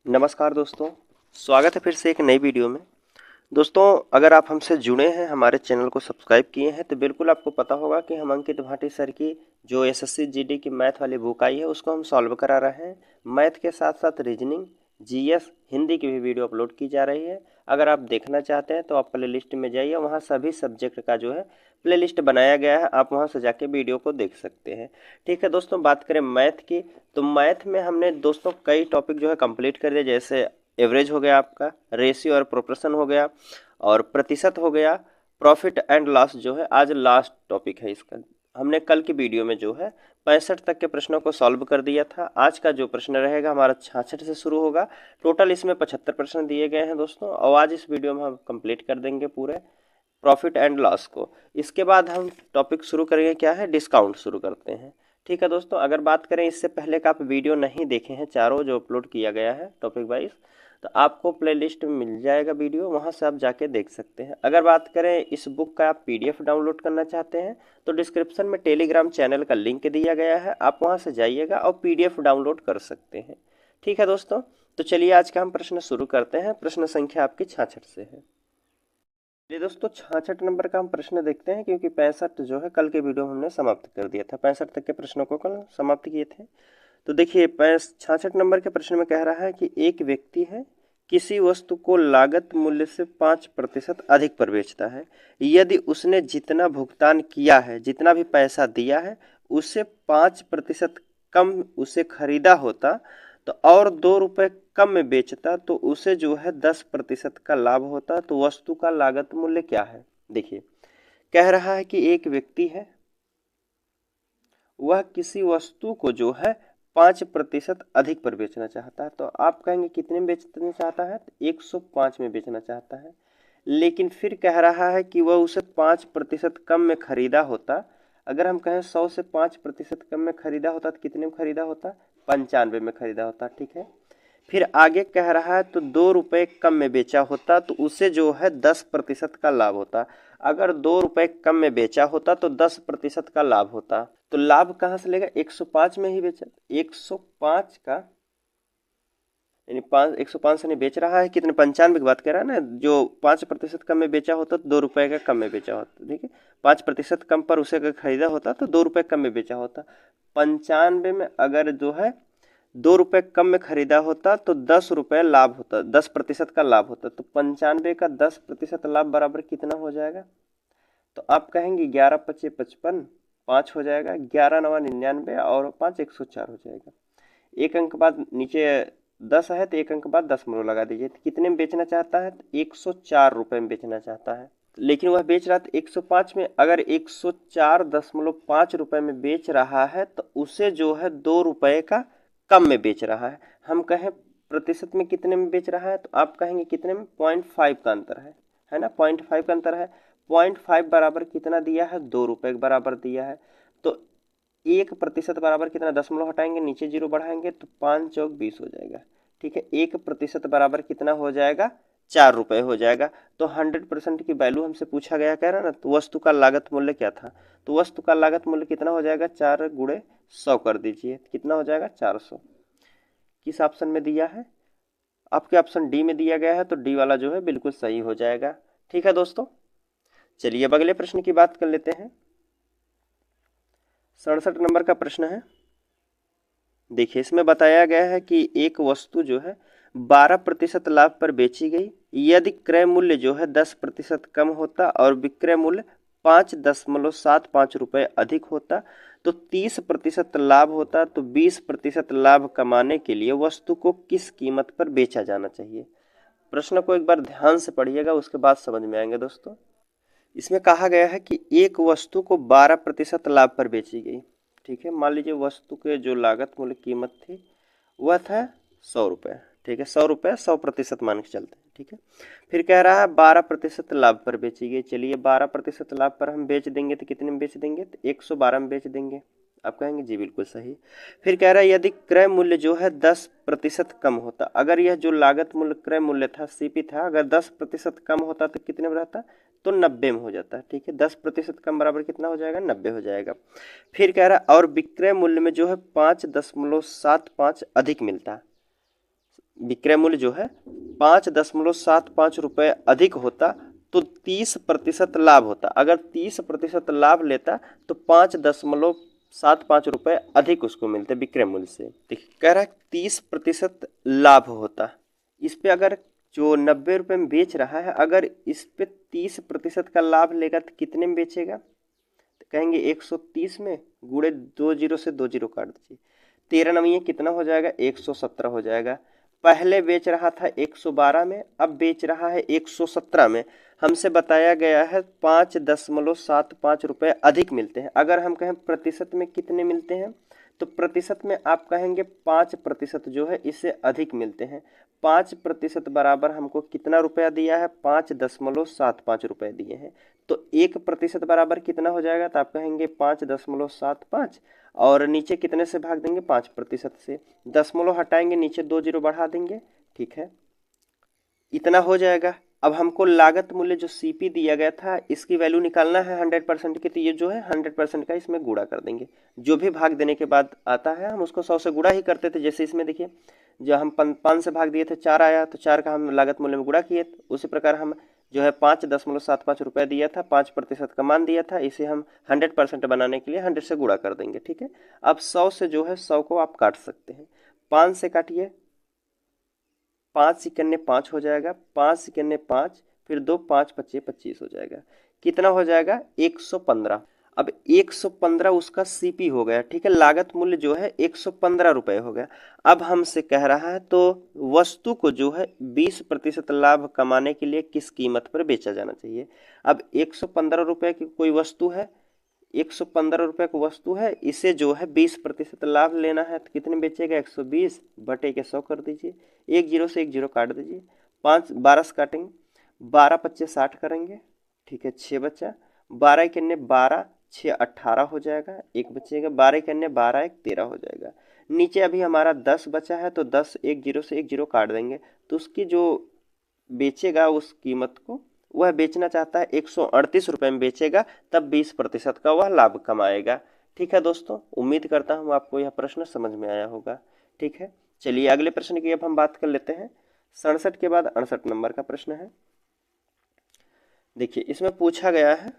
नमस्कार दोस्तों, स्वागत है फिर से एक नई वीडियो में। दोस्तों, अगर आप हमसे जुड़े हैं, हमारे चैनल को सब्सक्राइब किए हैं, तो बिल्कुल आपको पता होगा कि हम अंकित भाटी सर की जो एसएससी जीडी की मैथ वाली बुक आई है उसको हम सॉल्व करा रहे हैं। मैथ के साथ साथ रीजनिंग, जीएस, हिंदी की भी वीडियो अपलोड की जा रही है। अगर आप देखना चाहते हैं तो आप प्ले लिस्ट में जाइए, वहाँ सभी सब्जेक्ट का जो है प्ले लिस्ट बनाया गया है, आप वहाँ से जाके वीडियो को देख सकते हैं। ठीक है दोस्तों, बात करें मैथ की, तो मैथ में हमने दोस्तों कई टॉपिक जो है कंप्लीट कर दिए, जैसे एवरेज हो गया, आपका रेशियो और प्रोपोर्शन हो गया, और प्रतिशत हो गया, प्रॉफिट एंड लॉस जो है आज लास्ट टॉपिक है इसका। हमने कल की वीडियो में जो है 65 तक के प्रश्नों को सॉल्व कर दिया था। आज का जो प्रश्न रहेगा हमारा 66 से शुरू होगा। टोटल इसमें 75 प्रश्न दिए गए हैं दोस्तों, और आज इस वीडियो में हम कंप्लीट कर देंगे पूरे प्रॉफिट एंड लॉस को। इसके बाद हम टॉपिक शुरू करेंगे, क्या है, डिस्काउंट शुरू करते हैं। ठीक है दोस्तों, अगर बात करें इससे पहले का आप वीडियो नहीं देखे हैं चारों जो अपलोड किया गया है टॉपिक वाइज, तो आपको प्लेलिस्ट में मिल जाएगा वीडियो, वहां से आप जाके देख सकते हैं। अगर बात करें इस बुक का आप पीडीएफ डाउनलोड करना चाहते हैं तो डिस्क्रिप्शन में टेलीग्राम चैनल का लिंक दिया गया है, आप वहां से जाइएगा और पीडीएफ डाउनलोड कर सकते हैं। ठीक है दोस्तों, तो चलिए आज का हम प्रश्न शुरू करते हैं। प्रश्न संख्या आपकी 66 से है। चलिए दोस्तों, 66 नंबर का हम प्रश्न देखते हैं, क्योंकि 65 जो है कल के वीडियो में हमने समाप्त कर दिया था। 65 तक के प्रश्नों को कल समाप्त किए थे। तो देखिए 66 नंबर के प्रश्न में कह रहा है कि एक व्यक्ति है, किसी वस्तु को लागत मूल्य से 5% अधिक पर बेचता है। यदि उसने जितना भुगतान किया है, जितना भी पैसा दिया है, उससे 5% कम उसे खरीदा होता तो और 2 रुपए कम में बेचता तो उसे जो है 10% का लाभ होता। तो वस्तु का लागत मूल्य क्या है? देखिए, कह रहा है कि एक व्यक्ति है, वह किसी वस्तु को जो है 5% अधिक पर बेचना चाहता है। तो आप कहेंगे कितने में बेचना चाहता है? तो 105 में बेचना चाहता है। लेकिन फिर कह रहा है कि वह उसे 5% कम में खरीदा होता। अगर हम कहें 100 से 5% कम में खरीदा होता तो कितने में खरीदा होता? 95 में खरीदा होता। ठीक है, फिर आगे कह रहा है तो 2 रुपए कम में बेचा होता तो उसे जो है 10% का लाभ होता। अगर 2 रुपए कम में बेचा होता तो 10% का लाभ होता। तो लाभ कहाँ से लेगा? 105 में ही बेचा, 105 का यानी 105 से नहीं बेच रहा है, कितने, 95 की बात कर रहा है ना। जो 5% कम में बेचा होता तो 2 रुपए का कम में बेचा होता। ठीक है, 5% कम पर उसे अगर खरीदा होता तो 2 रुपए कम में बेचा होता। 95 में अगर जो है 2 रुपए कम में खरीदा होता तो 10 रुपए लाभ होता, 10% का लाभ होता। तो 95 का 10% लाभ बराबर कितना हो जाएगा? तो आप कहेंगे 11×5 = 55, 5 हो जाएगा, 11×9 = 99 और 5 104 हो जाएगा। एक अंक बाद नीचे 10 है तो एक अंक बाद 10 लगा दीजिए। तो कितने में बेचना चाहता है? तो 104 रुपए में बेचना चाहता है। लेकिन वह बेच रहा था 105 में। अगर 104.5 रुपए में बेच रहा है तो उसे जो है 2 रुपए का कम में बेच रहा है। हम कहें प्रतिशत में कितने में बेच रहा है, तो आप कहेंगे कितने में? 0.5 का अंतर है ना, 0.5 का अंतर है। 0.5 बराबर कितना दिया है? 2 रुपए के बराबर दिया है। तो 1% बराबर कितना, दशमलव हटाएंगे, नीचे 0 बढ़ाएंगे तो 5 चौक 20 हो जाएगा। ठीक है, 1% बराबर कितना हो जाएगा? 4 रुपए हो जाएगा। तो 100% की वैल्यू हमसे पूछा गया, कह रहा ना, तो वस्तु का लागत मूल्य क्या था? तो वस्तु का लागत मूल्य कितना हो जाएगा? 4×100 कर दीजिए, कितना हो जाएगा? 400। किस ऑप्शन में दिया है? आपके ऑप्शन डी में दिया गया है, तो डी वाला जो है बिल्कुल सही हो जाएगा। ठीक है दोस्तों, चलिए अब अगले प्रश्न की बात कर लेते हैं। 67 नंबर का प्रश्न है। देखिए, इसमें बताया गया है कि एक वस्तु जो है 12% लाभ पर बेची गई। यदि क्रय मूल्य जो है 10% कम होता और विक्रय मूल्य 5.75 रुपए अधिक होता तो 30% लाभ होता। तो 20% लाभ कमाने के लिए वस्तु को किस कीमत पर बेचा जाना चाहिए? प्रश्न को एक बार ध्यान से पढ़िएगा, उसके बाद समझ में आएंगे दोस्तों। इसमें कहा गया है कि एक वस्तु को 12% लाभ पर बेची गई। ठीक है, मान लीजिए वस्तु के जो लागत मूल्य कीमत थी वह था 100 रुपये। ठीक है, 100 रुपये 100% मान के चलते हैं। ठीक है, फिर कह रहा है 12% लाभ पर बेची गई। चलिए 12% लाभ पर हम बेच देंगे तो कितने में बेच देंगे? तो 112 में बेच देंगे। आप कहेंगे जी बिल्कुल सही। फिर कह रहा है यदि क्रय मूल्य जो है 10% कम होता। अगर यह जो लागत मूल्य क्रय मूल्य था, सीपी था, अगर 10% कम होता तो कितने में रहता? तो 90 में हो जाता है। ठीक है, 10% कम बराबर कितना हो जाएगा? 90 हो जाएगा। फिर कह रहा है और विक्रय मूल्य में जो है 5.75 अधिक मिलता है। विक्रय मूल्य जो है 5.75 रुपये अधिक होता तो 30% लाभ होता। अगर 30% लाभ लेता तो 5.75 रुपये अधिक उसको मिलते विक्रय मूल्य से। देखिए कह रहा है 30% लाभ होता। इस पे अगर जो 90 रुपये में बेच रहा है, अगर इस पे 30% का लाभ लेगा तो कितने में बेचेगा? तो कहेंगे 130 में गुणे 2 जीरो से 2 जीरो काट दीजिए, 13 नवीं कितना हो जाएगा? 117 हो जाएगा। पहले बेच रहा था 112 में, अब बेच रहा है 117 में। हमसे बताया गया है 5.75 रुपये अधिक मिलते हैं। अगर हम कहें प्रतिशत में कितने मिलते हैं, तो प्रतिशत में आप कहेंगे 5% जो है इससे अधिक मिलते हैं। 5% बराबर हमको कितना रुपया दिया है? 5.75 रुपये दिए हैं। तो 1% बराबर कितना हो जाएगा? तो आप कहेंगे 5.75 और नीचे कितने से भाग देंगे? 5% से। दशमलव हटाएंगे, नीचे 2 जीरो बढ़ा देंगे, ठीक है, इतना हो जाएगा। अब हमको लागत मूल्य जो सीपी दिया गया था इसकी वैल्यू निकालना है 100% की, तो ये जो है 100% का इसमें गुणा कर देंगे। जो भी भाग देने के बाद आता है हम उसको 100 से गुणा ही करते थे। जैसे इसमें देखिए जो हम 5 से भाग दिए थे 4 आया, तो 4 का हम लागत मूल्य में गुणा किए। उसी प्रकार हम जो है 5.75 रुपये दिया था, 5% का मान दिया था, इसे हम 100% बनाने के लिए 100 से गुणा कर देंगे, ठीक है। अब 100 से जो है 100 को आप काट सकते हैं। 5 से काटिए, 5 सिकन्ने 5 हो जाएगा, 5 सिकन्ने 5, फिर 2 5 पच्चीस 25 हो जाएगा। कितना हो जाएगा? 115। अब 115 उसका सीपी हो गया, ठीक है, लागत मूल्य जो है 115 रुपये हो गया। अब हमसे कह रहा है तो वस्तु को जो है 20% लाभ कमाने के लिए किस कीमत पर बेचा जाना चाहिए। अब 115 रुपये की कोई वस्तु है, 115 रुपये की वस्तु है, इसे जो है 20% लाभ लेना है तो कितने बेचेगा? 120 बटे के 100 कर दीजिए, 1 जीरो से 1 जीरो काट दीजिए, 5 12 से काटेंगे, 12 25 60 करेंगे, ठीक है, 6 बचा, 12 के 12 6 18 हो जाएगा, एक बचेगा, 12 के 12 1 13 हो जाएगा। नीचे अभी हमारा 10 बचा है तो 10 1 जीरो से 1 जीरो काट देंगे, तो उसकी जो बेचेगा उस कीमत को, वह बेचना चाहता है 138 रुपये में बेचेगा, तब 20% का वह लाभ कमाएगा। ठीक है दोस्तों, उम्मीद करता हूँ आपको यह प्रश्न समझ में आया होगा। ठीक है, चलिए अगले प्रश्न की अब हम बात कर लेते हैं। 67 के बाद 68 नंबर का प्रश्न है। देखिए इसमें पूछा गया है,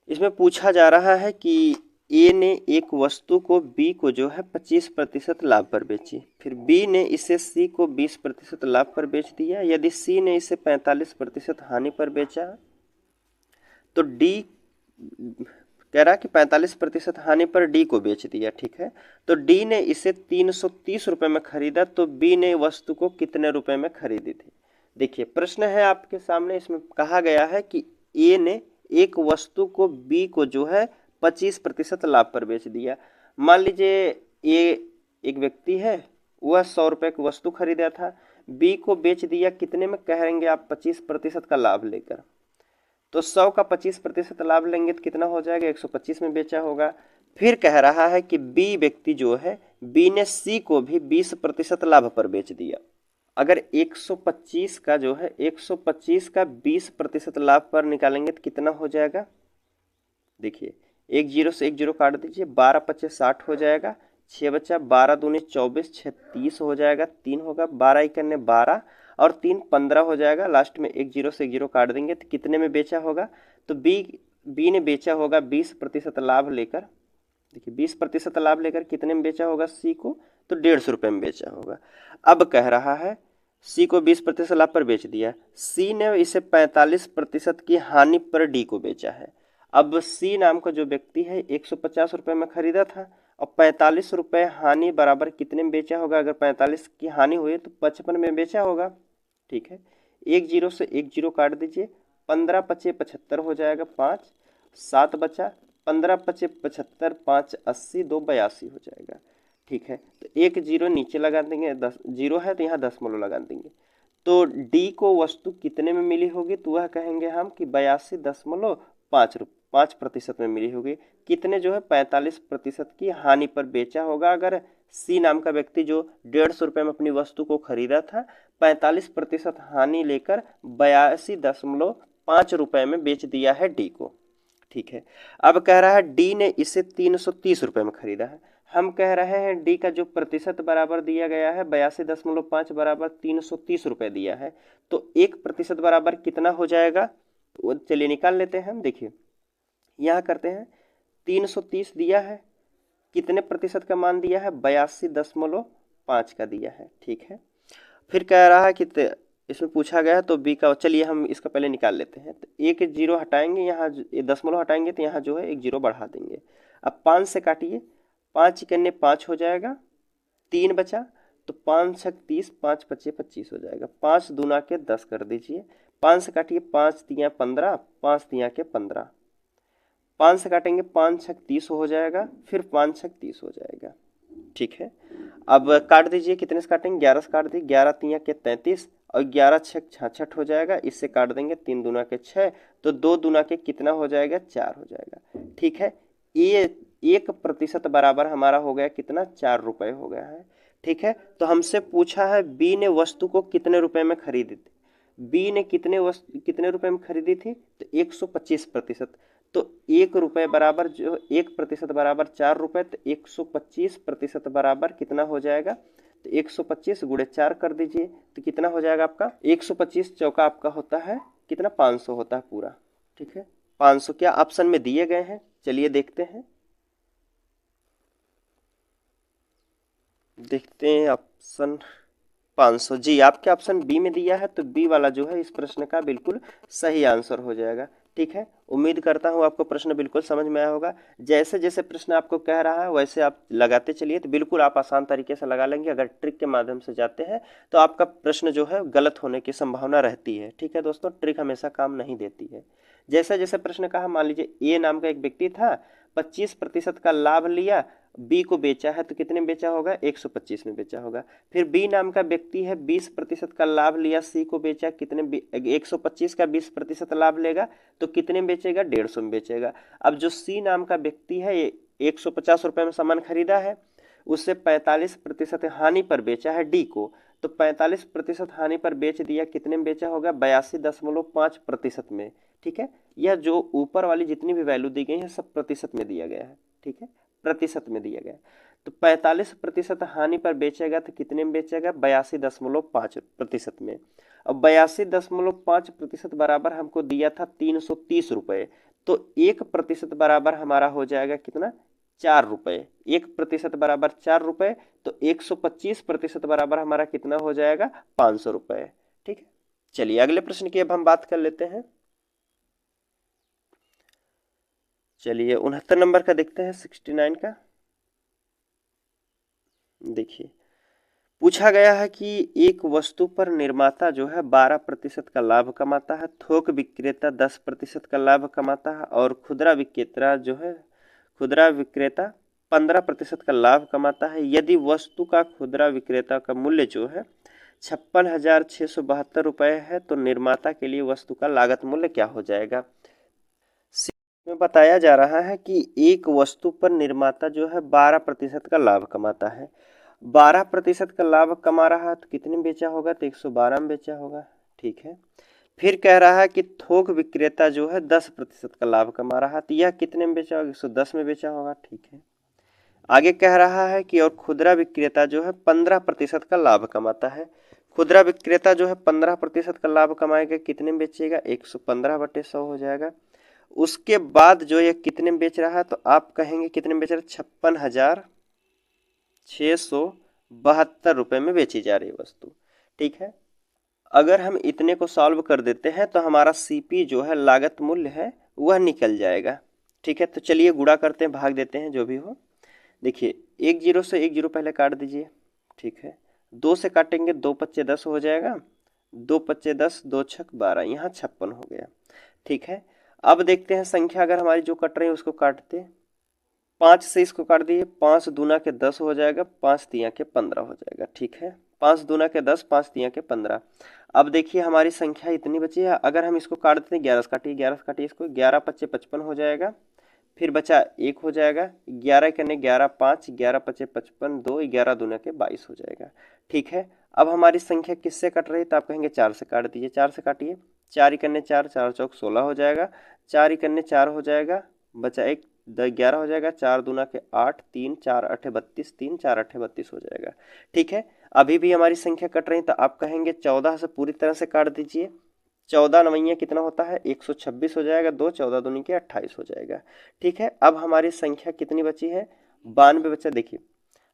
इसमें पूछा जा रहा है कि ए ने एक वस्तु को बी को जो है 25% लाभ पर बेची, फिर बी ने इसे सी को 20% लाभ पर बेच दिया। यदि सी ने इसे 45% हानि पर बेचा तो डी कह रहा है कि 45% हानि पर डी को बेच दिया। ठीक है, तो डी ने इसे 330 रुपये में खरीदा, तो बी ने वस्तु को कितने रुपए में खरीदी थी। देखिए प्रश्न है आपके सामने, इसमें कहा गया है कि ए ने एक वस्तु को बी को जो है 25% लाभ पर बेच दिया। मान लीजिए ए एक व्यक्ति है, वह 100 रुपये की वस्तु खरीदा था, बी को बेच दिया कितने में कहेंगे आप? 25% का लाभ लेकर। तो 100 का 25% लाभ लेंगे तो कितना हो जाएगा? 125 में बेचा होगा। फिर कह रहा है कि बी व्यक्ति जो है, बी ने सी को भी 20% लाभ पर बेच दिया। अगर 125 का जो है 125 का 20% लाभ पर निकालेंगे तो कितना हो जाएगा? देखिए 1 जीरो से 1 जीरो काट दीजिए, 12 25 60 हो जाएगा, 6 बचा, 12 दूनी 24 6 30 हो जाएगा, 3 होगा, 12 इक्याने 12 और 3 15 हो जाएगा। लास्ट में 1 जीरो से 1 जीरो काट देंगे तो कितने में बेचा होगा? तो बी ने बेचा होगा 20% लाभ लेकर। देखिए 20% लाभ लेकर कितने में बेचा होगा सी को? तो 150 रुपये में बेचा होगा। अब कह रहा है सी को 20% लाभ पर बेच दिया, सी ने इसे 45% की हानि पर डी को बेचा है। अब सी नाम का जो व्यक्ति है 150 रुपये में खरीदा था और 45 रुपये हानि बराबर कितने में बेचा होगा? अगर 45 की हानि हुई तो 55 में बेचा होगा। ठीक है, 1 जीरो से 1 जीरो काट दीजिए, 15 पचे 75 हो जाएगा, 5 7 बचा, 15 पचे 75, 5 80, 2 82 हो जाएगा। ठीक है, तो 1 जीरो नीचे लगा देंगे, 10 जीरो है तो यहाँ 10 लगा देंगे। तो डी को वस्तु कितने में मिली होगी? तो वह कहेंगे हम कि 82.5% में मिली होगी। कितने जो है 45% की हानि पर बेचा होगा। अगर सी नाम का व्यक्ति जो 150 रुपये में अपनी वस्तु को खरीदा था, 45% हानि लेकर 82.5 रुपये में बेच दिया है डी को। ठीक है। अब कह रहा है डी ने इसे 330 रुपये में खरीदा है। हम कह रहे हैं डी का जो प्रतिशत बराबर दिया गया है 82.5 बराबर 330 रुपये दिया है, तो 1% बराबर कितना हो जाएगा, वो चलिए निकाल लेते हैं हम। देखिए यहाँ करते हैं, 330 दिया है, कितने प्रतिशत का मान दिया है, 82.5 का दिया है। ठीक है, फिर कह रहा है कि इसमें पूछा गया तो बी का, चलिए हम इसका पहले निकाल लेते हैं। तो एक जीरो हटाएंगे, यहाँ दशमलव हटाएंगे तो यहाँ जो है एक जीरो बढ़ा देंगे। अब 5 से काटिए, 5 करने 5 हो जाएगा, 3 बचा, तो 5 छक 30, 5 पचे 25 हो जाएगा। 5 दूना के 10 कर दीजिए, 5 से काटिए, 5 तियाँ 15, 5 तियाँ के 15, 5 से काटेंगे, 5 छक 30 हो जाएगा, फिर 5 छक 30 हो जाएगा। ठीक है, अब काट दीजिए, कितने से काटेंगे, 11 से काट दीजिए, 11 तियाँ के 33 और 11 छक 66 हो जाएगा। इससे काट देंगे, 3 दूना के 6, तो 2 दूना के कितना हो जाएगा, 4 हो जाएगा। ठीक है, ये 1% बराबर हमारा हो गया कितना, 4 रुपये हो गया है। ठीक है, तो हमसे पूछा है बी ने वस्तु को कितने रुपए में खरीदी थी। बी ने कितने रुपए में खरीदी थी, तो 125%। तो 1 रुपये बराबर जो 1% बराबर 4 रुपये, तो 125% बराबर कितना हो जाएगा, तो 125 गुणे 4 कर दीजिए, तो कितना हो जाएगा आपका, 125 चौका आपका होता है कितना, 500 होता है पूरा। ठीक है, 500 क्या ऑप्शन में दिए गए हैं, चलिए देखते हैं। देखते हैं ऑप्शन 500, जी आपके ऑप्शन बी में दिया है, तो बी वाला जो है इस प्रश्न का बिल्कुल सही आंसर हो जाएगा। ठीक है, उम्मीद करता हूँ आपको प्रश्न बिल्कुल समझ में आया होगा। जैसे जैसे प्रश्न आपको कह रहा है वैसे आप लगाते चलिए, तो बिल्कुल आप आसान तरीके से लगा लेंगे। अगर ट्रिक के माध्यम से जाते हैं तो आपका प्रश्न जो है गलत होने की संभावना रहती है। ठीक है दोस्तों, ट्रिक हमेशा काम नहीं देती है। जैसे जैसे प्रश्न कहा, मान लीजिए ए नाम का एक व्यक्ति था, 25% का लाभ लिया, बी को बेचा है, तो कितने में बेचा होगा, 125 में बेचा होगा। फिर बी नाम का व्यक्ति है, 20% का लाभ लिया, सी को बेचा, कितने, 125 का 20% लाभ लेगा तो कितने में बेचेगा, 150 में बेचेगा। अब जो सी नाम का व्यक्ति है, ये 150 रुपये में सामान खरीदा है, उससे 45% हानि पर बेचा है डी को, तो 45% हानि पर बेच दिया, कितने में बेचा होगा, 82.5% में। ठीक है, यह जो ऊपर वाली जितनी भी वैल्यू दी गई है सब प्रतिशत में दिया गया है। ठीक है, प्रतिशत में दिया गया, तो 45% हानि पर बेचेगा तो कितने में बेचेगा, 82.5% में। अब 82.5% बराबर हमको दिया था 330 रुपये, तो 1% बराबर हमारा हो जाएगा कितना, 4 रुपये। 1% बराबर 4 रुपये, तो 125% बराबर हमारा कितना हो जाएगा, 500 रुपये। ठीक है, चलिए अगले प्रश्न की अब हम बात कर लेते हैं। चलिए 69 नंबर का देखते हैं, 69 का। देखिए पूछा गया है कि एक वस्तु पर निर्माता जो है 12% का लाभ कमाता है, थोक विक्रेता 10% का लाभ कमाता है और खुदरा विक्रेता 15% का लाभ कमाता है। यदि वस्तु का खुदरा विक्रेता का मूल्य जो है 56,672 रुपये है, तो निर्माता के लिए वस्तु का लागत मूल्य क्या हो जाएगा। में बताया जा रहा है कि एक वस्तु पर निर्माता जो है 12% का लाभ कमाता है। 12% का लाभ कमा रहा है तो कितने में बेचा होगा, तो 112 में बेचा होगा। ठीक है, फिर कह रहा है कि थोक विक्रेता जो है 10% का लाभ कमा रहा है, तो यह कितने में बेचा होगा, 110 में बेचा होगा। ठीक है, आगे कह रहा है कि और खुदरा विक्रेता जो है 15% का लाभ कमाता है। खुदरा विक्रेता जो है 15% का लाभ कमाएगा, कितने में बेचेगा, 115/100 हो जाएगा। उसके बाद जो ये कितने में बेच रहा है, तो आप कहेंगे कितने में बेच रहा है, 56,672 रुपये में बेची जा रही वस्तु। ठीक है, अगर हम इतने को सॉल्व कर देते हैं तो हमारा सीपी जो है लागत मूल्य है वह निकल जाएगा। ठीक है, तो चलिए गुणा करते हैं, भाग देते हैं, जो भी हो। देखिए 1 जीरो से 1 जीरो पहले काट दीजिए। ठीक है, 2 से काटेंगे, 2 पच्चे 10 हो जाएगा, 2 पच्चे 10, 2 छक 12, यहाँ 56 हो गया। ठीक है, अब देखते हैं संख्या अगर हमारी जो कट रही है उसको काटते, 5 से इसको काट दिए, 5 दूना के 10 हो जाएगा, 5 तिया के 15 हो जाएगा। ठीक है, 5 दूना के 10, 5 तिया के 15। अब देखिए हमारी संख्या इतनी बची है, अगर हम इसको काट देते हैं, 11 से काटिए, 11 से काटिए इसको, 11 पच्चे 55 हो जाएगा, फिर बचा 1 हो जाएगा, 11 करने 11 5, 11 पच्चे 55, 2, 11 दूना के 22 हो जाएगा। ठीक है, अब हमारी संख्या किससे कट रही है, तो आप कहेंगे 4 से काट दीजिए, 4 से काटिए, 4 करने 4, 4 चौक 16 हो जाएगा, 4 इकन्ने 4 हो जाएगा, बचा 1 11 हो जाएगा, 4 दूना के 8, 3 4 8 32, 3 4 8 32 हो जाएगा। ठीक है, अभी भी हमारी संख्या कट रही, तो आप कहेंगे 14 से पूरी तरह से काट दीजिए। 14 नवैया कितना होता है, 126 हो जाएगा, 2 14 दूनी के 28 हो जाएगा। ठीक है, अब हमारी संख्या कितनी बची है, 92 बचा। देखिए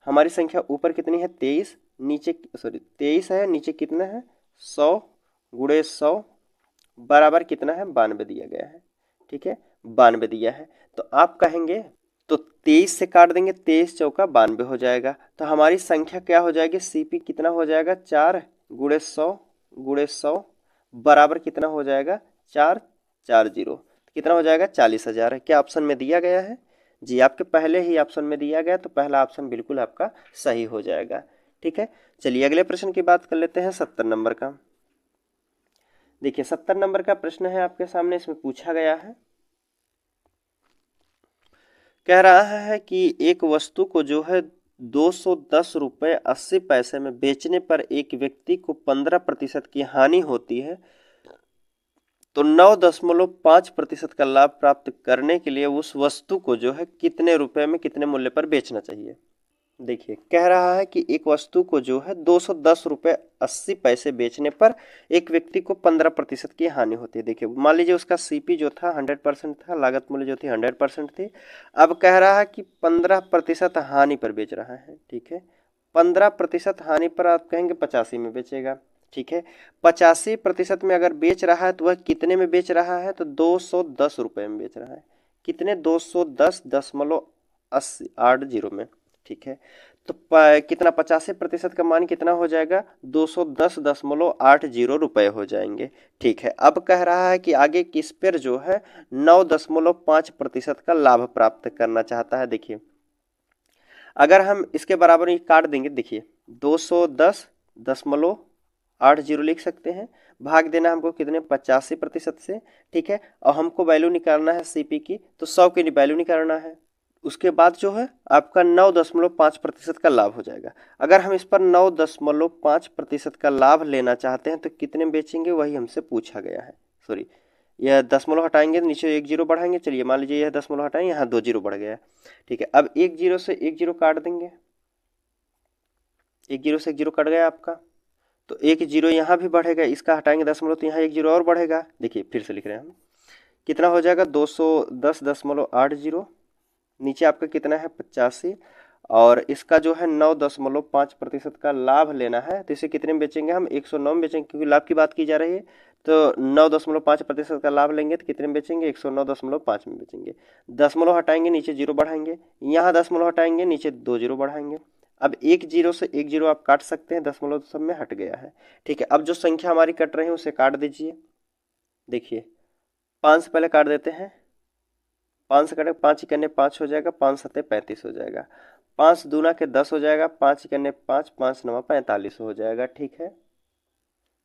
हमारी संख्या ऊपर कितनी है, 23, नीचे सॉरी 23 है, नीचे कितना है 100 गुणे 100 बराबर कितना है 92 दिया गया है। ठीक है, 92 दिया है, तो आप कहेंगे तो 23 से काट देंगे, 23 चौका 92 हो जाएगा। तो हमारी संख्या क्या हो जाएगी, सीपी कितना हो जाएगा, 4 गुणे 100 गुणे 100 बराबर कितना हो जाएगा 440, कितना हो जाएगा 40,000। क्या ऑप्शन में दिया गया है, जी आपके पहले ही ऑप्शन में दिया गया, तो पहला ऑप्शन बिल्कुल आपका सही हो जाएगा। ठीक है, चलिए अगले प्रश्न की बात कर लेते हैं 70 नंबर का। देखिए 70 नंबर का प्रश्न है आपके सामने, इसमें पूछा गया है, कह रहा है कि एक वस्तु को जो है 210 रुपये 80 पैसे में बेचने पर एक व्यक्ति को 15% की हानि होती है, तो 9.5% का लाभ प्राप्त करने के लिए उस वस्तु को जो है कितने रुपए में कितने मूल्य पर बेचना चाहिए। देखिए कह रहा है कि एक वस्तु को जो है 210 रुपये 80 पैसे बेचने पर एक व्यक्ति को 15% की हानि होती है। देखिए मान लीजिए उसका सीपी जो था 100% था, लागत मूल्य जो थी 100% थी। अब कह रहा है कि 15% हानि पर बेच रहा है। ठीक है, 15% हानि पर आप कहेंगे 85 में बेचेगा। ठीक है, 85% में अगर बेच रहा है तो वह कितने में बेच रहा है, तो 210 रुपये में बेच रहा है। कितने, 210.80 में। ठीक है, तो कितना 85% का मान कितना हो जाएगा, 210.80 रुपये हो जाएंगे। ठीक है, अब कह रहा है कि आगे किस पर जो है 9.5% का लाभ प्राप्त करना चाहता है। देखिए अगर हम इसके बराबर ही काट देंगे, देखिए 210.80 लिख सकते हैं, भाग देना हमको कितने 85% से। ठीक है, और हमको वैल्यू निकालना है सीपी की, तो 100 की वैल्यू निकालना है। उसके बाद जो है आपका 9.5% का लाभ हो जाएगा। अगर हम इस पर 9.5% का लाभ लेना चाहते हैं तो कितने में बेचेंगे, वही हमसे पूछा गया है। सॉरी, यह दशमलव हटाएंगे, नीचे 1 जीरो बढ़ाएंगे। चलिए मान लीजिए यह दशमलव हटाएंगे, यहाँ 2 जीरो बढ़ गया। ठीक है, अब 1 जीरो से 1 जीरो काट देंगे, 1 जीरो से 1 जीरो कट गया आपका, तो 1 जीरो यहाँ भी बढ़ेगा, इसका हटाएंगे दशमलव तो यहाँ 1 जीरो और बढ़ेगा। देखिए फिर से लिख रहे हैं हम, कितना हो जाएगा 210.80, नीचे आपका कितना है 85, और इसका जो है 9.5% का लाभ लेना है, तो इसे कितने में बेचेंगे हम, 109 में बेचेंगे, क्योंकि लाभ की बात की जा रही है। तो 9.5% का लाभ लेंगे तो कितने में बेचेंगे, 109.5 में बेचेंगे। दशमलव हटाएंगे, नीचे जीरो बढ़ाएंगे, यहाँ दशमलव हटाएंगे, नीचे 2 जीरो बढ़ाएंगे। अब 1 जीरो से 1 जीरो आप काट सकते हैं, दशमलव सब में हट गया है। ठीक है, अब जो संख्या हमारी कट रही है उसे काट दीजिए। देखिए 5 से पहले काट देते हैं, 5 से कटे 5 इकन्ने 5 हो जाएगा, 5 सत्ते 35 हो जाएगा, 5 दूना के 10 हो जाएगा, 5 इकन्ने 5, 5 नवा 45 हो जाएगा। ठीक है,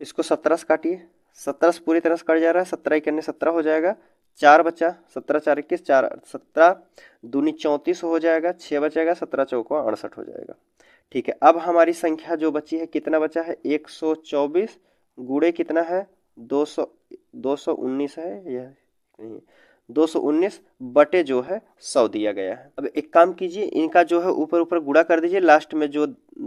इसको 17 से काटिए, 17 से पूरी तरह से कट जा रहा है, 17 इकन्ने 17 हो जाएगा, 4 बचा, 17 4 21, 4 17 दूनी 34 हो जाएगा, 6 बचेगा, 17 चौको 68 हो जाएगा। ठीक है, अब हमारी संख्या जो बची है, कितना बचा है 124 गुणे कितना है 219 है, यह नहीं 219 बटे जो है 100 दिया गया है। अब एक काम कीजिए, इनका जो है ऊपर ऊपर गुणा कर दीजिए, लास्ट में जो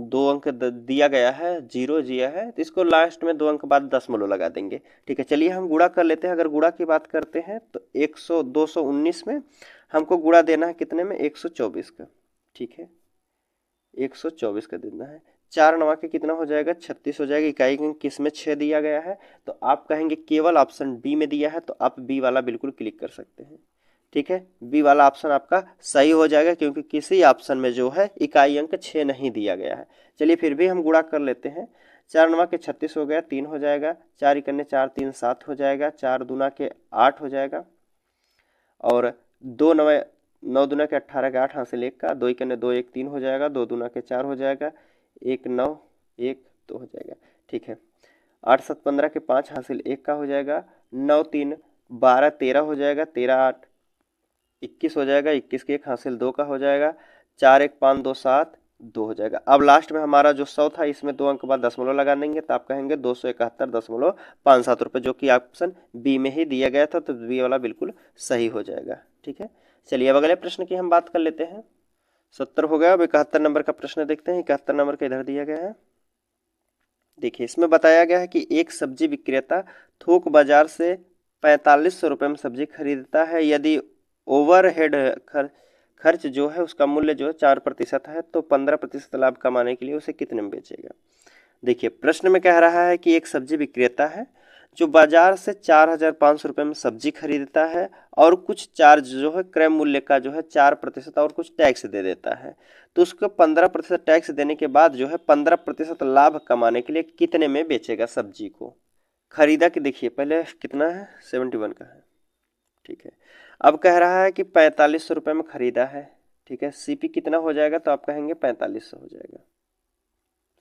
2 अंक दिया गया है, जीरो दिया है, तो इसको लास्ट में 2 अंक बाद दशमलव लगा देंगे। ठीक है, चलिए हम गुणा कर लेते हैं। अगर गुणा की बात करते हैं तो 219 में हमको गुणा देना है कितने में, 124 का। ठीक है, 124 का देना है, 4 नवा के कितना हो जाएगा 36 हो जाएगा। इकाई किस में 6 दिया गया है, तो आप कहेंगे केवल ऑप्शन बी में दिया है, तो आप बी वाला बिल्कुल क्लिक कर सकते हैं। ठीक है, बी वाला ऑप्शन आपका सही हो जाएगा, क्योंकि किसी ऑप्शन में जो है इकाई अंक 6 नहीं दिया गया है। चलिए फिर भी हम गुणा कर लेते हैं, 4 नवा के 36 हो गया, 3 हो जाएगा, 4 इकन्ने 4 3 7 हो जाएगा, 4 दूना के 8 हो जाएगा, और 2 नवा 9 दूना के 18 के 8 हासिल 1 का, 2 इकन्ने 2 1 3 हो जाएगा, 2 दूना के 4 हो जाएगा, 1 9 1 2 हो जाएगा। ठीक है, 8 7 15 के 5 हासिल 1 का हो जाएगा, 9 3 12 13 हो जाएगा, 13 8 21 हो जाएगा, 21 के 1 हासिल 2 का हो जाएगा, 4 1 5 2 7 2 हो जाएगा। अब लास्ट में हमारा जो 100 था इसमें 2 अंक बाद दशमलव लगा देंगे तो आप कहेंगे 271.57 रुपये, जो कि ऑप्शन बी में ही दिया गया था, तो बी वाला बिल्कुल सही हो जाएगा। ठीक है, चलिए अब अगले प्रश्न की हम बात कर लेते हैं। 70 हो गया। अब 71 नंबर का प्रश्न देखते हैं। 71 नंबर का इधर दिया गया है। देखिए इसमें बताया गया है कि एक सब्जी विक्रेता थोक बाजार से 4500 रुपये में सब्जी खरीदता है। यदि ओवरहेड खर्च जो है उसका मूल्य जो है 4% है, तो 15% लाभ कमाने के लिए उसे कितने में बेचेगा। देखिए प्रश्न में कह रहा है कि एक सब्जी विक्रेता है जो बाजार से 4500 रुपये में सब्जी खरीदता है और कुछ चार्ज जो है क्रय मूल्य का जो है 4% और कुछ टैक्स दे देता है, तो उसको 15% टैक्स देने के बाद जो है 15% लाभ कमाने के लिए कितने में बेचेगा सब्जी को। खरीदा कि देखिए पहले कितना है, 71 का है। ठीक है, अब कह रहा है कि 4500 रुपये में खरीदा है। ठीक है, सीपी कितना हो जाएगा, तो आप कहेंगे 4500 हो जाएगा।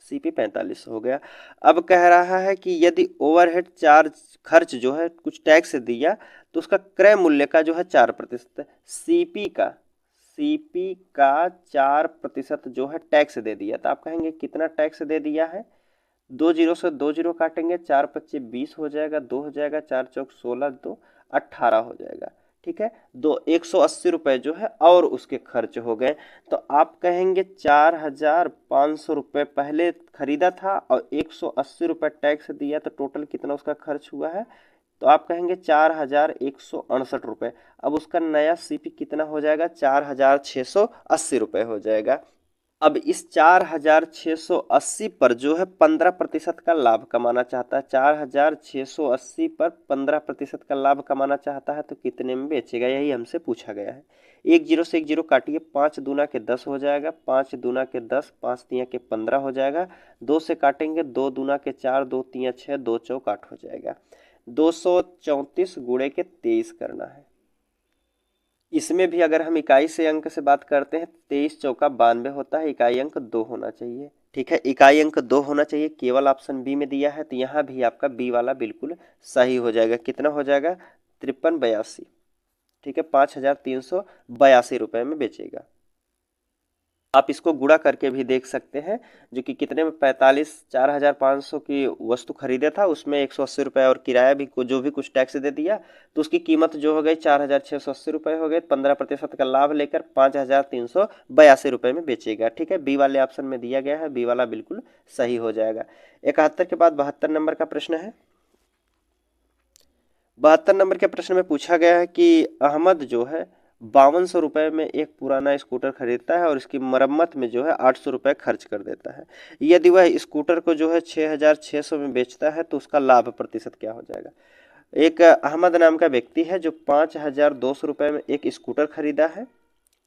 सीपी 4500 हो गया। अब कह रहा है कि यदि ओवरहेड चार्ज खर्च जो है कुछ टैक्स दिया तो उसका क्रय मूल्य का जो है 4%, सीपी का 4% जो है टैक्स दे दिया, तो आप कहेंगे कितना टैक्स दे दिया है। 2 जीरो से 2 जीरो काटेंगे, 4 पच्चे 20 हो जाएगा, 2 हो जाएगा, 4 चौक 16, 2 18 हो जाएगा। ठीक है, 180 रुपये जो है और उसके खर्च हो गए, तो आप कहेंगे 4500 रुपये पहले खरीदा था और 180 रुपये टैक्स दिया, तो टोटल कितना उसका खर्च हुआ है, तो आप कहेंगे 4168 रुपये। अब उसका नया सीपी कितना हो जाएगा, 4680 रुपये हो जाएगा। अब इस 4680 पर जो है 15% का लाभ कमाना चाहता है। 4680 पर 15% का लाभ कमाना चाहता है, तो कितने में बेचेगा, यही हमसे पूछा गया है। 1 जीरो से 1 जीरो काटिए, 5 दूना के 10 हो जाएगा, 5 दूना के 10, 5 तिया के 15 हो जाएगा। 2 से काटेंगे, 2 दूना के 4, 2 तिया 6, 2 चौक 8 हो जाएगा। 234 गुणे के 23 करना है। इसमें भी अगर हम इकाई से अंक से बात करते हैं, 23 चौका 92 होता है। इकाई अंक 2 होना चाहिए। ठीक है, इकाई अंक 2 होना चाहिए, केवल ऑप्शन बी में दिया है, तो यहाँ भी आपका बी वाला बिल्कुल सही हो जाएगा। कितना हो जाएगा, 5382। ठीक है, 5382 रुपये में बेचेगा। आप इसको गुणा करके भी देख सकते हैं, जो कि कितने में 45,4500 की वस्तु खरीदे था, उसमें 180 रुपये और किराया भी जो भी कुछ टैक्स दे दिया, तो उसकी कीमत जो हो गई 4680 रुपये हो गए। 15% का लाभ लेकर 5382 रुपये में बेचेगा। ठीक है, बी वाले ऑप्शन में दिया गया है, बी वाला बिल्कुल सही हो जाएगा। 71 के बाद 72 नंबर का प्रश्न है। 72 नंबर के प्रश्न में पूछा गया है कि अहमद जो है 5200 रुपये में एक पुराना स्कूटर खरीदता है और इसकी मरम्मत में जो है 800 रुपये खर्च कर देता है। यदि वह स्कूटर को जो है 6600 में बेचता है, तो उसका लाभ प्रतिशत क्या हो जाएगा। एक अहमद नाम का व्यक्ति है जो 5200 रुपये में एक स्कूटर खरीदा है।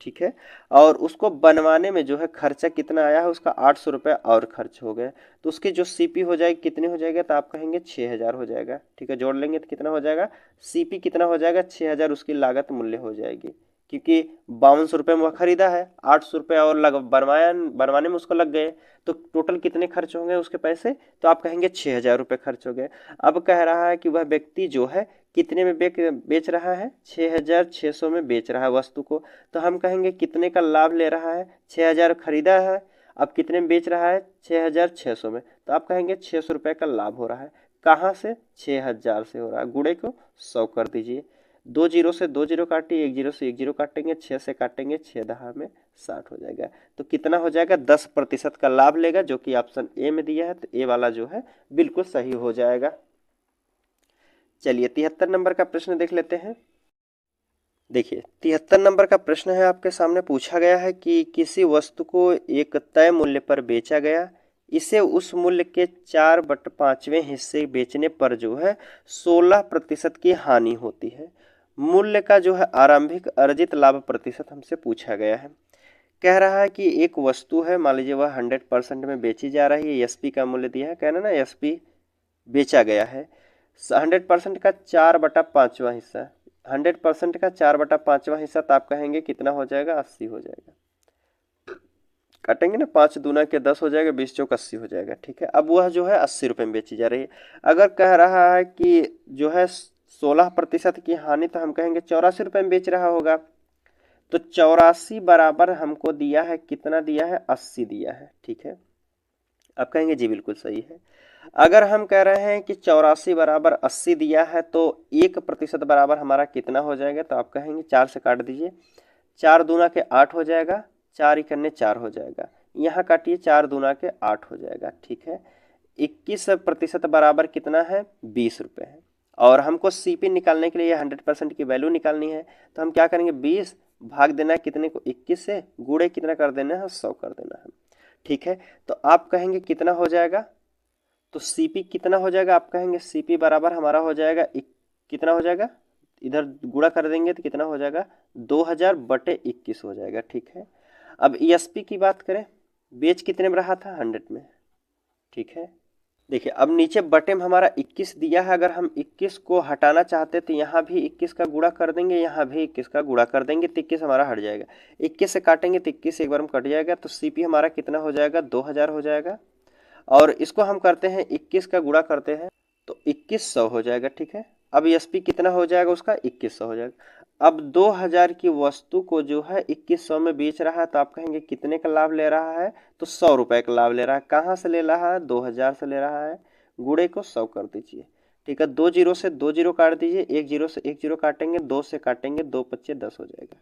ठीक है, और उसको बनवाने में जो है खर्चा कितना आया है, उसका 800 रुपये और खर्च हो गए, तो उसकी जो सीपी हो जाएगी कितनी हो जाएगा, तो आप कहेंगे 6000 हो जाएगा। ठीक है, जोड़ लेंगे तो कितना हो जाएगा, सीपी कितना हो जाएगा, 6000 उसकी लागत मूल्य हो जाएगी, क्योंकि 5200 रुपये में वह खरीदा है, 800 रुपये और बनवाने में उसको लग गए, तो टोटल कितने खर्च होंगे उसके पैसे, तो आप कहेंगे 6000 रुपये खर्च हो गए। अब कह रहा है कि वह व्यक्ति जो है कितने में बेच रहा है, 6600 में बेच रहा है वस्तु को, तो हम कहेंगे कितने का लाभ ले रहा है, 6000 खरीदा है, अब कितने में बेच रहा है, 6600 में, तो आप कहेंगे 600 रुपये का लाभ हो रहा है। कहाँ से, 6000 से हो रहा है। गुणे को 100 कर दीजिए, 2 जीरो से 2 जीरो काटिए, 1 जीरो से 1 जीरो काटेंगे, 6 से काटेंगे, 6 दहा में 60 हो जाएगा, तो कितना हो जाएगा, 10% का लाभ लेगा, जो कि ऑप्शन ए में दिया है, तो ए वाला जो है बिल्कुल सही हो जाएगा। चलिए 73 नंबर का प्रश्न देख लेते हैं। देखिए 73 नंबर का प्रश्न है, आपके सामने पूछा गया है कि किसी वस्तु को एक तय मूल्य पर बेचा गया, इसे उस मूल्य के 4/5वें हिस्से बेचने पर जो है 16% की हानि होती है। मूल्य का जो है आरंभिक अर्जित लाभ प्रतिशत हमसे पूछा गया है। कह रहा है कि एक वस्तु है, मान लीजिए वह 100% में बेची जा रही है, एसपी का मूल्य दिया है, कहना ना एसपी बेचा गया है, 100% का 4/5वां हिस्सा, 100% का 4/5वां हिस्सा, तो आप कहेंगे कितना हो जाएगा, 80 हो जाएगा। काटेंगे ना, 5 दूना के 10 हो जाएगा, 20 चौक 80 हो जाएगा। ठीक है, अब वह जो है 80 रुपये में बेची जा रही है। अगर कह रहा है कि जो है 16% की हानि, तो हम कहेंगे 84 रुपये में बेच रहा होगा। तो 84 बराबर हमको दिया है, कितना दिया है, 80 दिया है। ठीक है, अब कहेंगे जी बिल्कुल सही है। अगर हम कह रहे हैं कि 84 बराबर 80 दिया है तो 1% बराबर हमारा कितना हो जाएगा, तो आप कहेंगे 4 से काट दीजिए, 4 दूना के 8 हो जाएगा, 4 इकन्ने 4 हो जाएगा, यहाँ काटिए 4 दूना के 8 हो जाएगा। ठीक है, 21% बराबर कितना है, 20 रुपये है। और हमको सीपी निकालने के लिए 100% की वैल्यू निकालनी है, तो हम क्या करेंगे, 20 भाग देना है कितने को, 21 से, गुणे कितना कर देना है, 100 कर देना है। ठीक है, तो आप कहेंगे कितना हो जाएगा, तो सीपी कितना हो जाएगा, आप कहेंगे सीपी बराबर हमारा हो जाएगा कितना हो जाएगा, इधर गुणा कर देंगे तो कितना हो जाएगा, 2000/21 हो जाएगा। ठीक है, अब ईएसपी की बात करें, बेच कितने में रहा था, 100 में। ठीक है, देखिए अब नीचे बटे में हमारा 21 दिया है, अगर हम 21 को हटाना चाहते तो यहाँ भी 21 का गुणा कर देंगे, यहाँ भी 21 का गुणा कर देंगे तो 21 हमारा हट जाएगा, 21 से काटेंगे तो 21 एक बार में कट जाएगा, तो सीपी हमारा कितना हो जाएगा, 2000 हो जाएगा। और इसको हम करते हैं 21 का गुणा करते हैं तो 2100 हो जाएगा। ठीक है, अब एसपी कितना हो जाएगा उसका, 2100 हो जाएगा। अब 2000 की वस्तु को जो है 2100 में बेच रहा है, तो आप कहेंगे कितने का लाभ ले रहा है, तो 100 रुपए का लाभ ले रहा है। कहाँ से ले रहा है, 2000 से ले रहा है, गुणे को 100 कर दीजिए। ठीक है, 2 जीरो से 2 जीरो काट दीजिए, 1 जीरो से 1 जीरो काटेंगे, 2 से काटेंगे, 2 पच्चे 10 हो जाएगा।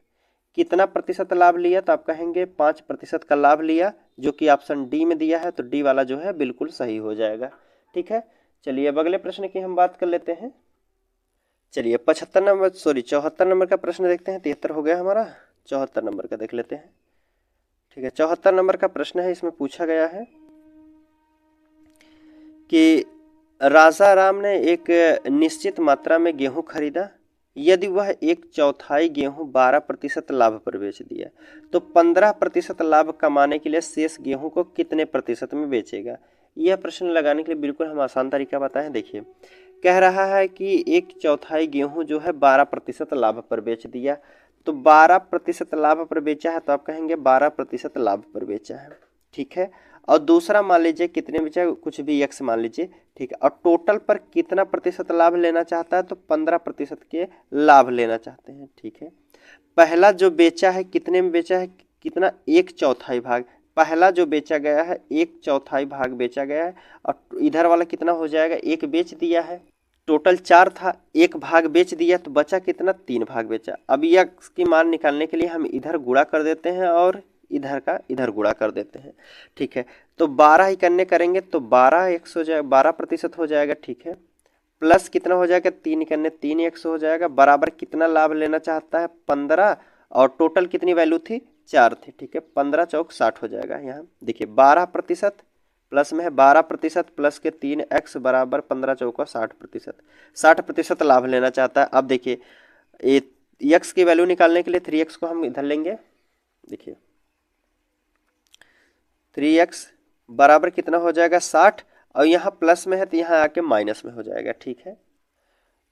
कितना प्रतिशत लाभ लिया, तो आप कहेंगे 5% का लाभ लिया, जो कि ऑप्शन डी में दिया है, तो डी वाला जो है बिल्कुल सही हो जाएगा। ठीक है, चलिए अब अगले प्रश्न की हम बात कर लेते हैं। चलिए 74 नंबर का प्रश्न देखते हैं, 73 हो गया हमारा, 74 नंबर का देख लेते हैं। ठीक है, 74 नंबर का प्रश्न है, इसमें पूछा गया है कि राजा राम ने एक निश्चित मात्रा में गेहूं खरीदा, यदि वह 1/4 गेहूं 12% लाभ पर बेच दिया तो 15% लाभ कमाने के लिए शेष गेहूं को कितने प्रतिशत में बेचेगा। यह प्रश्न लगाने के लिए बिल्कुल हम आसान तरीका बताएं। देखिए, कह रहा है कि 1/4 गेहूं जो है 12% लाभ पर बेच दिया, तो 12% लाभ पर बेचा है, तो आप कहेंगे 12% लाभ पर बेचा है। ठीक है, और दूसरा मान लीजिए कितने बेचा, कुछ भी एक्स मान लीजिए। ठीक है, और टोटल पर कितना प्रतिशत लाभ लेना चाहता है, तो 15% के लाभ लेना चाहते हैं। ठीक है, पहला जो बेचा है कितने में बेचा है, कितना, 1/4 भाग, पहला जो बेचा गया है 1/4 भाग बेचा गया है, और इधर वाला कितना हो जाएगा, 1 बेच दिया है, टोटल 4 था, 1 भाग बेच दिया, तो बचा कितना, 3 भाग बेचा। अब यह की मान निकालने के लिए हम इधर गुणा कर देते हैं और इधर का इधर गुणा कर देते हैं। ठीक है, तो 12 ही करने करेंगे तो 12x हो जाएगा, 12% हो जाएगा। ठीक है, प्लस कितना हो जाएगा, 3 करने 3x हो जाएगा, बराबर कितना लाभ लेना चाहता है, 15, और टोटल कितनी वैल्यू थी, 4 थी। ठीक है, 15 चौक 60 हो जाएगा। यहाँ देखिए 12% प्लस में है, 12% प्लस के 3x बराबर 15 चौका 60%, 60% लाभ लेना चाहता है। अब देखिए x की वैल्यू निकालने के लिए 3x को हम इधर लेंगे। देखिए 3x बराबर कितना हो जाएगा, 60, और यहाँ प्लस में है तो यहाँ आके माइनस में हो जाएगा। ठीक है,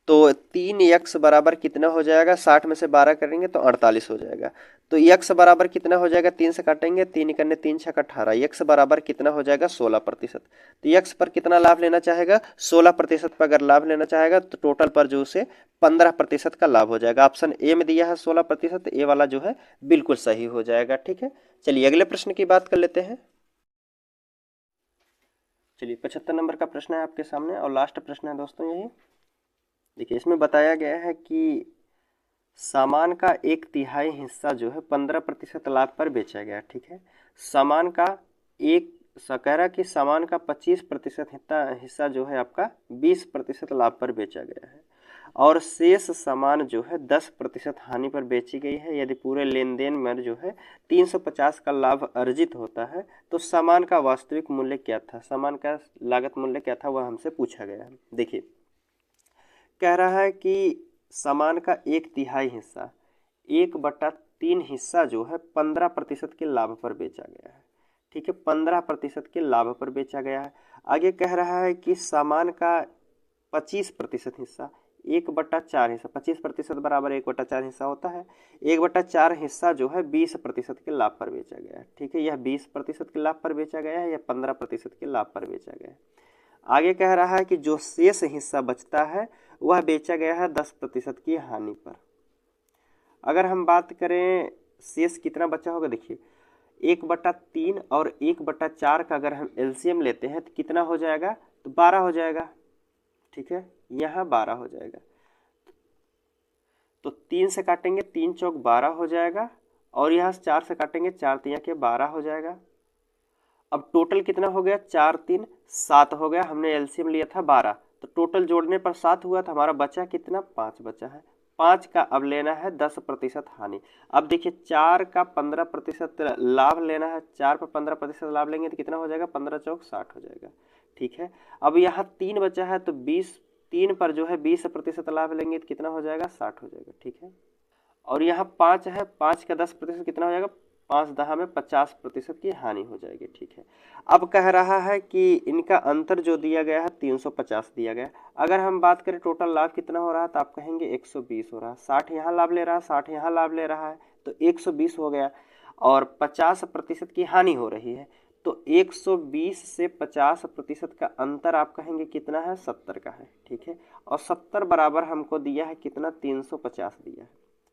तो 3x बराबर कितना हो जाएगा, 60 में से 12 करेंगे तो 48 हो जाएगा। तो x बराबर कितना हो जाएगा, 3 से काटेंगे, 3 करने 3 छक 18, x बराबर कितना हो जाएगा, 16%। तो x पर कितना लाभ लेना चाहेगा, 16% पर अगर लाभ लेना चाहेगा तो टोटल पर जो उसे 15% का लाभ हो जाएगा। ऑप्शन ए में दिया है 16%, ए वाला जो है बिल्कुल सही हो जाएगा। ठीक है, चलिए अगले प्रश्न की बात कर लेते हैं। चलिए 75 नंबर का प्रश्न है आपके सामने, और लास्ट प्रश्न है दोस्तों यही। देखिए इसमें बताया गया है कि सामान का 1/3 हिस्सा जो है 15% लाभ पर बेचा गया। ठीक है, सामान का कह रहा कि सामान का 25% हिस्सा जो है आपका 20% लाभ पर बेचा गया है, और शेष सामान जो है 10% हानि पर बेची गई है। यदि पूरे लेन देन में जो है 350 का लाभ अर्जित होता है तो सामान का वास्तविक मूल्य क्या था, सामान का लागत मूल्य क्या था, वह हमसे पूछा गया है। देखिए कह रहा है कि सामान का 1/3 हिस्सा 1/3 हिस्सा जो है 15% के लाभ पर बेचा गया है। ठीक है, 15% के लाभ पर बेचा गया है। आगे कह रहा है कि सामान का 25% हिस्सा 1/4 हिस्सा, 25% बराबर 1/4 हिस्सा होता है, 1/4 हिस्सा जो है 20% के लाभ पर बेचा गया है। ठीक है, यह 20% के लाभ पर बेचा गया है या 15% के लाभ पर बेचा गया है। आगे कह रहा है कि जो शेष हिस्सा बचता है वह बेचा गया है 10% की हानि पर। अगर हम बात करें शेष कितना बचा होगा, देखिए 1/3 और 1/4 का अगर हम एलसीएम लेते हैं तो कितना हो जाएगा, तो 12 हो जाएगा। ठीक है, यहाँ 12 हो जाएगा, तो 3 से काटेंगे 3 चौक 12 हो जाएगा, और यहाँ से 4 से काटेंगे 4 तिया के 12 हो जाएगा। अब टोटल कितना हो गया, 4 3 7 हो गया, हमने एलसीएम लिया था 12, तो टोटल जोड़ने पर 7 हुआ, तो हमारा बचा कितना, 5 बचा है। 5 का अब लेना है 10% हानि। अब देखिए 4 का 15% लाभ लेना है, 4 पर 15% लाभ लेंगे तो कितना हो जाएगा, 15 चौक 60 हो जाएगा। ठीक है, अब यहाँ 3 बचा है, तो 20, 3 पर जो है 20% लाभ लेंगे तो कितना हो जाएगा, 60 हो जाएगा। ठीक है, और यहाँ 5 है, 5 का 10% कितना हो जाएगा, 5 10 में 50% की हानि हो जाएगी। ठीक है, अब कह रहा है कि इनका अंतर जो दिया गया है 350 दिया गया। अगर हम बात करें टोटल लाभ कितना हो रहा है, तो आप कहेंगे 120 हो रहा है, 60 यहाँ लाभ ले रहा है, 60 यहाँ लाभ ले रहा है, तो 120 हो गया, और 50% की हानि हो रही है, तो 120 से 50% का अंतर आप कहेंगे कितना है, 70 का है। ठीक है, और 70 बराबर हमको दिया है कितना, 350 दिया है।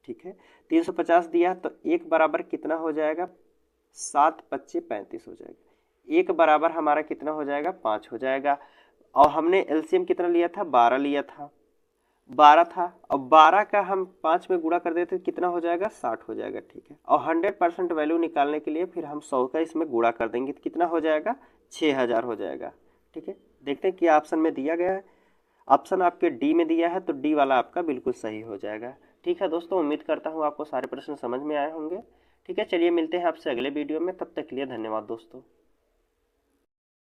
ठीक है, 350 दिया तो 1 बराबर कितना हो जाएगा, 7 25 35 हो जाएगा। 1 बराबर हमारा कितना हो जाएगा, 5 हो जाएगा, और हमने एलसीएम कितना लिया था, 12 लिया था, 12 था, अब 12 का हम 5 में गुणा कर देते तो कितना हो जाएगा, 60 हो जाएगा। ठीक है, और 100% वैल्यू निकालने के लिए फिर हम 100 का इसमें गुणा कर देंगे तो कितना हो जाएगा, 6000 हो जाएगा। ठीक है, देखते हैं कि ऑप्शन में दिया गया है, ऑप्शन आपके डी में दिया है, तो डी वाला आपका बिल्कुल सही हो जाएगा। ठीक है दोस्तों, उम्मीद करता हूँ आपको सारे प्रश्न समझ में आए होंगे। ठीक है, चलिए मिलते हैं आपसे अगले वीडियो में, तब तक के लिए धन्यवाद दोस्तों।